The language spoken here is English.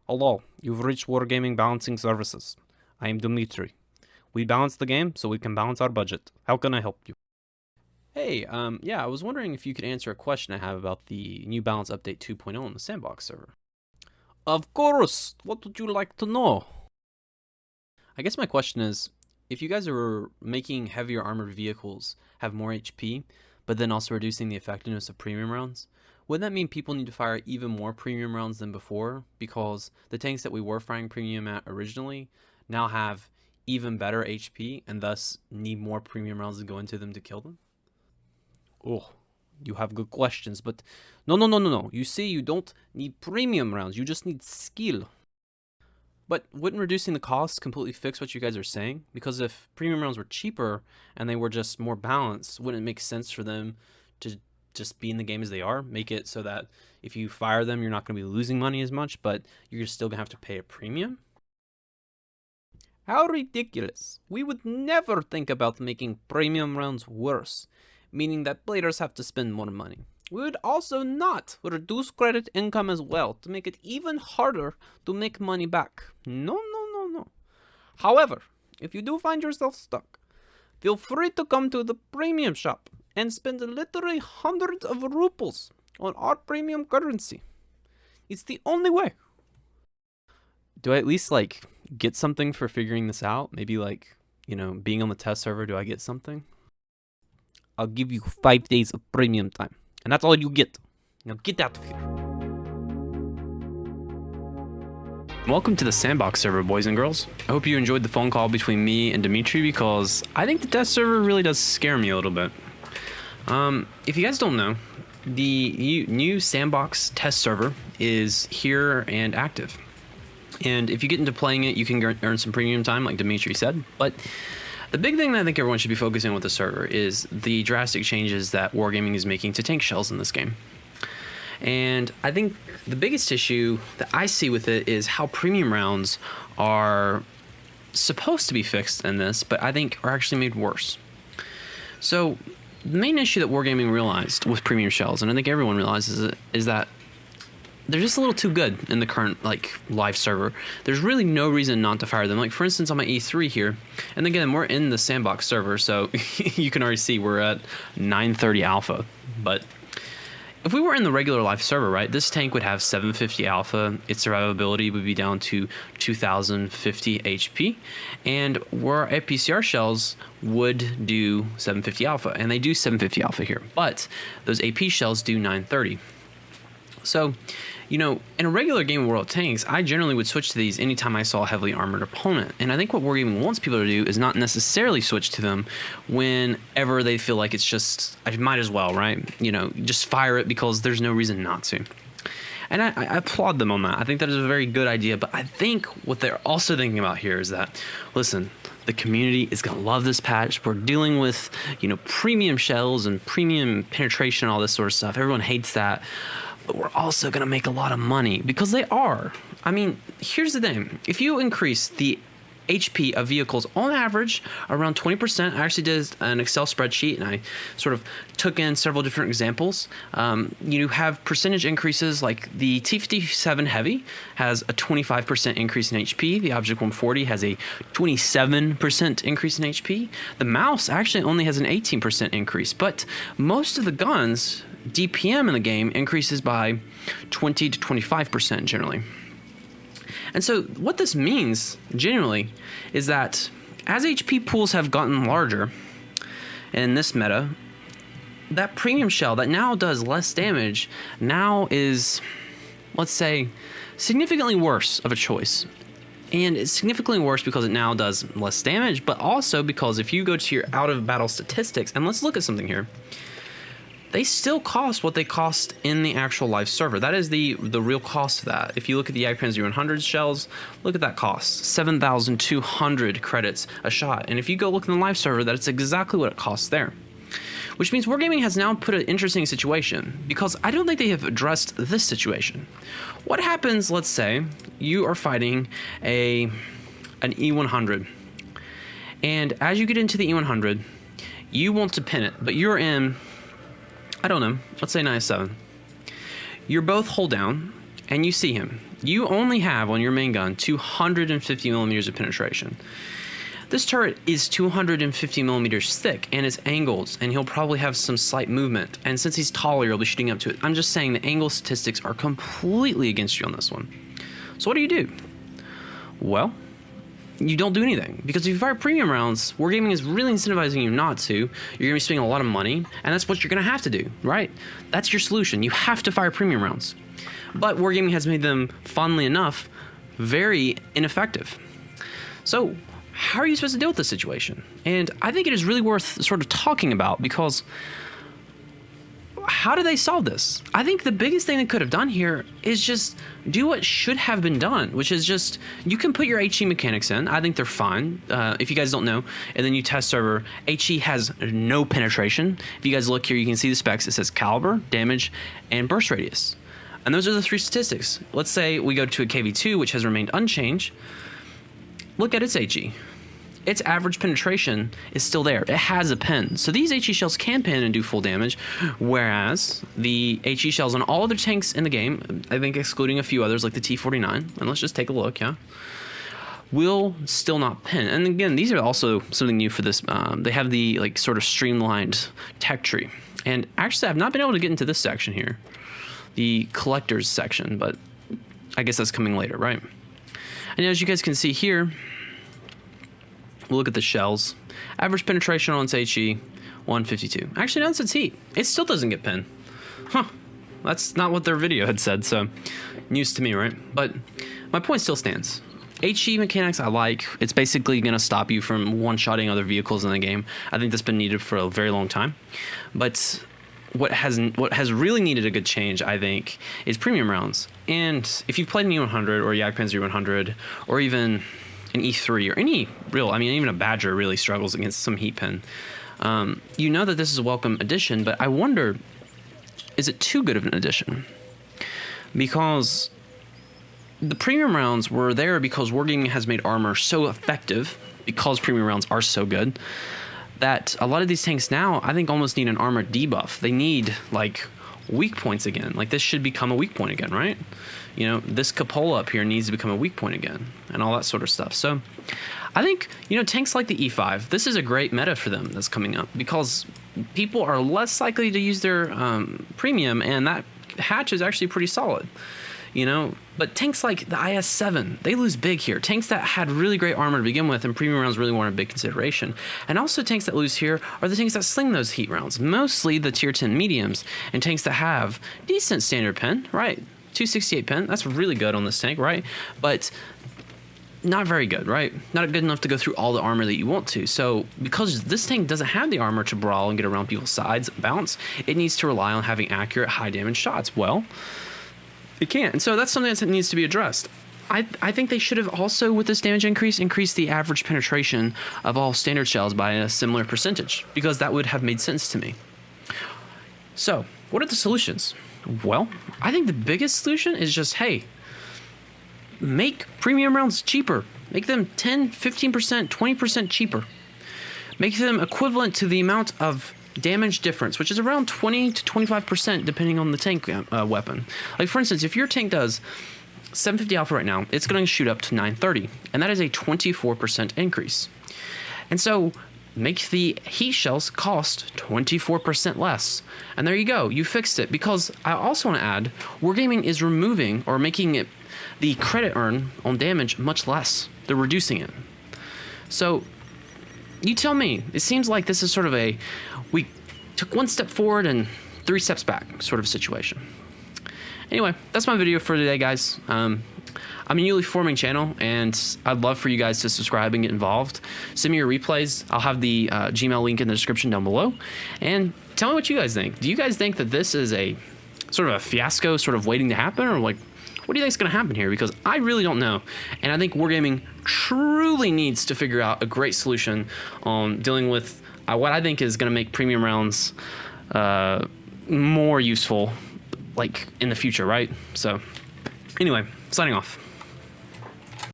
Hello, you've reached Wargaming Balancing Services. I am Dimitri. We balance the game so we can balance our budget. How can I help you? Hey, yeah, I was wondering if you could answer a question I have about the New Balance Update 2.0 on the Sandbox server. Of course! What would you like to know? I guess my question is, if you guys are making heavier armored vehicles have more HP, but then also reducing the effectiveness of premium rounds, wouldn't that mean people need to fire even more premium rounds than before? Because the tanks that we were firing premium at originally now have even better HP and thus need more premium rounds to go into them to kill them? Oh, you have good questions, but no. You see, you don't need premium rounds, you just need skill. But wouldn't reducing the cost completely fix what you guys are saying? Because if premium rounds were cheaper and they were just more balanced, wouldn't it make sense for them to just be in the game as they are? Make it so that if you fire them, you're not going to be losing money as much, but you're still going to have to pay a premium? How ridiculous. We would never think about making premium rounds worse, meaning that players have to spend more money. We would also not reduce credit income as well to make it even harder to make money back. No. However, if you do find yourself stuck, feel free to come to the premium shop and spend literally hundreds of rubles on our premium currency. It's the only way. Do I at least get something for figuring this out? Maybe being on the test server, do I get something? I'll give you 5 days of premium time. And that's all you get. Now get out of here. Welcome to the Sandbox server, boys and girls. I hope you enjoyed the phone call between me and Dimitri because I think the test server really does scare me a little bit. If you guys don't know, the new Sandbox test server is here and active. And if you get into playing it, you can earn some premium time, like Dimitri said. But the big thing that I think everyone should be focusing on with the server is the drastic changes that Wargaming is making to tank shells in this game. And I think the biggest issue that I see with it is how premium rounds are supposed to be fixed in this, but I think are actually made worse. So the main issue that Wargaming realized with premium shells, and I think everyone realizes it, is that they're just a little too good in the current live server. There's really no reason not to fire them. Like for instance on my E3 here, and again we're in the Sandbox server, so you can already see we're at 930 alpha. But if we were in the regular live server, right, this tank would have 750 alpha, its survivability would be down to 2050 HP, and where our APCR shells would do 750 alpha, and they do 750 alpha here, but those AP shells do 930. So, in a regular game of World of Tanks, I generally would switch to these anytime I saw a heavily armored opponent. And I think what Wargaming wants people to do is not necessarily switch to them whenever they feel like it's just, I might as well, right? Just fire it because there's no reason not to. And I applaud them on that. I think that is a very good idea. But I think what they're also thinking about here is that, listen, the community is going to love this patch. We're dealing with, premium shells and premium penetration, all this sort of stuff. Everyone hates that. But we're also going to make a lot of money because they are. I mean, here's the thing. If you increase the HP of vehicles on average around 20%, I actually did an Excel spreadsheet and I sort of took in several different examples. You have percentage increases like the T-57 Heavy has a 25% increase in HP. The Object 140 has a 27% increase in HP. The Mouse actually only has an 18% increase, but most of the guns, DPM in the game increases by 20 to 25% generally. And so what this means generally is that as HP pools have gotten larger in this meta, that premium shell that now does less damage now is, let's say, significantly worse of a choice. And it's significantly worse because it now does less damage, but also because if you go to your out of battle statistics, and let's look at something here, they still cost what they cost in the actual live server. That is the real cost of that. If you look at the Jagdpanzer 100 shells, look at that cost, 7,200 credits a shot. And if you go look in the live server, that's exactly what it costs there. Which means Wargaming has now put an interesting situation because I don't think they have addressed this situation. What happens, let's say, you are fighting an E100. And as you get into the E100, you want to pin it, but you're in, I don't know, let's say 97. You're both hold down, and you see him, you only have on your main gun 250 millimeters of penetration. This turret is 250 millimeters thick and it's angled, and he'll probably have some slight movement. And since he's taller, you'll be shooting up to it. I'm just saying the angle statistics are completely against you on this one. So what do? Well, you don't do anything, because if you fire premium rounds, Wargaming is really incentivizing you not to. You're going to be spending a lot of money, and that's what you're going to have to do, right? That's your solution. You have to fire premium rounds. But Wargaming has made them, funnily enough, very ineffective. So how are you supposed to deal with this situation? And I think it is really worth sort of talking about, because how do they solve this? I think the biggest thing they could have done here is just do what should have been done, which is just, you can put your HE mechanics in. I think they're fine. If you guys don't know, and then you test server, HE has no penetration. If you guys look here, you can see the specs. It says caliber, damage, and burst radius. And those are the three statistics. Let's say we go to a KV2, which has remained unchanged. Look at its HE. Its average penetration is still there. It has a pen. So these HE shells can pen and do full damage, whereas the HE shells on all other tanks in the game, I think excluding a few others like the T-49, and let's just take a look, yeah, will still not pen. And again, these are also something new for this. They have the like sort of streamlined tech tree. And actually, I've not been able to get into this section here, the collectors section, but I guess that's coming later, right? And as you guys can see here, we'll look at the shells. Average penetration on its HE, 152. Actually, no, it's its heat. It still doesn't get pen. Huh. That's not what their video had said, so news to me, right? But my point still stands. HE mechanics I like. It's basically going to stop you from one-shotting other vehicles in the game. I think that's been needed for a very long time. But what has really needed a good change, I think, is premium rounds. And if you've played an E100 or Jagdpanzer E100 or even an E3 or any real, I mean, even a Badger really struggles against some heat pen, you know that this is a welcome addition, but I wonder, is it too good of an addition? Because the premium rounds were there because Wargaming has made armor so effective, because premium rounds are so good, that a lot of these tanks now, I think, almost need an armor debuff. They need, like, weak points again. Like, this should become a weak point again, right? You know, this cupola up here needs to become a weak point again, and all that sort of stuff. So I think, you know, tanks like the E5, this is a great meta for them that's coming up, because people are less likely to use their premium, and that hatch is actually pretty solid, you know. But tanks like the IS-7, they lose big here. Tanks that had really great armor to begin with, and premium rounds really weren't a big consideration. And also tanks that lose here are the tanks that sling those heat rounds, mostly the tier 10 mediums, and tanks that have decent standard pen, right? 268 pen, that's really good on this tank, right? But not very good, right? Not good enough to go through all the armor that you want to. So because this tank doesn't have the armor to brawl and get around people's sides, bounce, it needs to rely on having accurate, high damage shots. Well, it can't. And so that's something that needs to be addressed. I think they should have also, with this damage increase, increased the average penetration of all standard shells by a similar percentage, because that would have made sense to me. So what are the solutions? Well, I think the biggest solution is just, hey, make premium rounds cheaper. Make them 10, 15%, 20% cheaper. Make them equivalent to the amount of damage difference, which is around 20 to 25% depending on the tank weapon. Like, for instance, if your tank does 750 alpha right now, it's going to shoot up to 930, and that is a 24% increase. And so make the heat shells cost 24% less. And there you go, you fixed it. Because I also want to add, Wargaming is removing or making it the credit earn on damage much less. They're reducing it. So you tell me, it seems like this is sort of a, we took one step forward and 3 steps back sort of situation. Anyway, that's my video for today, guys. I'm a newly forming channel, and I'd love for you guys to subscribe and get involved. Send me your replays. I'll have the Gmail link in the description down below. And tell me what you guys think. Do you guys think that this is a sort of a fiasco sort of waiting to happen? Or like, what do you think is going to happen here? Because I really don't know. And I think Wargaming truly needs to figure out a great solution on dealing with what I think is going to make premium rounds more useful, like, in the future, right? So anyway, signing off.